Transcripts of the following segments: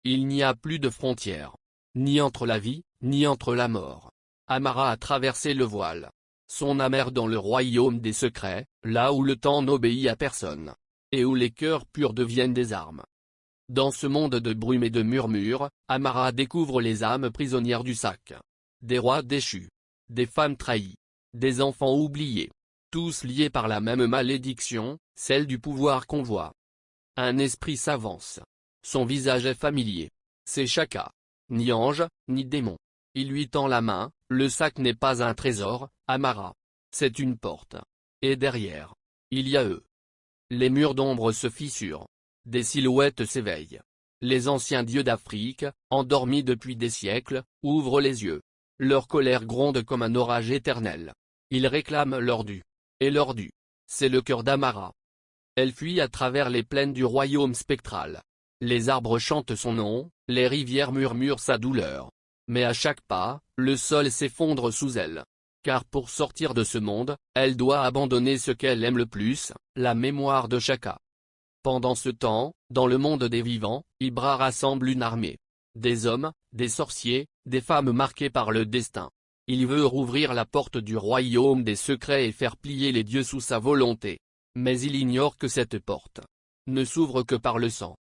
Il n'y a plus de frontières. Ni entre la vie, ni entre la mort. Amara a traversé le voile. Son âme erre dans le royaume des secrets, là où le temps n'obéit à personne. Et où les cœurs purs deviennent des armes. Dans ce monde de brume et de murmures, Amara découvre les âmes prisonnières du sac. Des rois déchus. Des femmes trahies. Des enfants oubliés. Tous liés par la même malédiction, celle du pouvoir qu'on voit. Un esprit s'avance. Son visage est familier. C'est Shaka. Ni ange, ni démon. Il lui tend la main, le sac n'est pas un trésor, Amara. C'est une porte. Et derrière, il y a eux. Les murs d'ombre se fissurent. Des silhouettes s'éveillent. Les anciens dieux d'Afrique, endormis depuis des siècles, ouvrent les yeux. Leur colère gronde comme un orage éternel. Ils réclament leur dû. Et leur dû. C'est le cœur d'Amara. Elle fuit à travers les plaines du royaume spectral. Les arbres chantent son nom, les rivières murmurent sa douleur. Mais à chaque pas, le sol s'effondre sous elle. Car pour sortir de ce monde, elle doit abandonner ce qu'elle aime le plus, la mémoire de Shaka. Pendant ce temps, dans le monde des vivants, Ibra rassemble une armée. Des hommes, des sorciers, des femmes marquées par le destin. Il veut rouvrir la porte du royaume des secrets et faire plier les dieux sous sa volonté. Mais il ignore que cette porte ne s'ouvre que par le sang.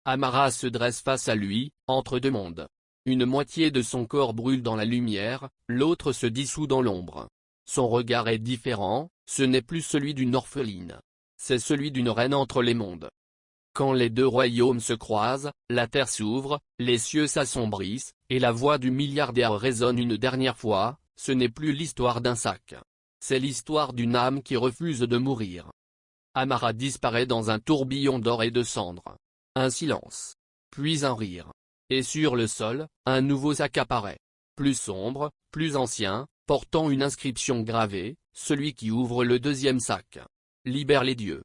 Amara se dresse face à lui, entre deux mondes. Une moitié de son corps brûle dans la lumière, l'autre se dissout dans l'ombre. Son regard est différent, ce n'est plus celui d'une orpheline. C'est celui d'une reine entre les mondes. Quand les deux royaumes se croisent, la terre s'ouvre, les cieux s'assombrissent, et la voix du milliardaire résonne une dernière fois, ce n'est plus l'histoire d'un sac. C'est l'histoire d'une âme qui refuse de mourir. Amara disparaît dans un tourbillon d'or et de cendres. Un silence. Puis un rire. Et sur le sol, un nouveau sac apparaît. Plus sombre, plus ancien, portant une inscription gravée, celui qui ouvre le deuxième sac. Libère les dieux.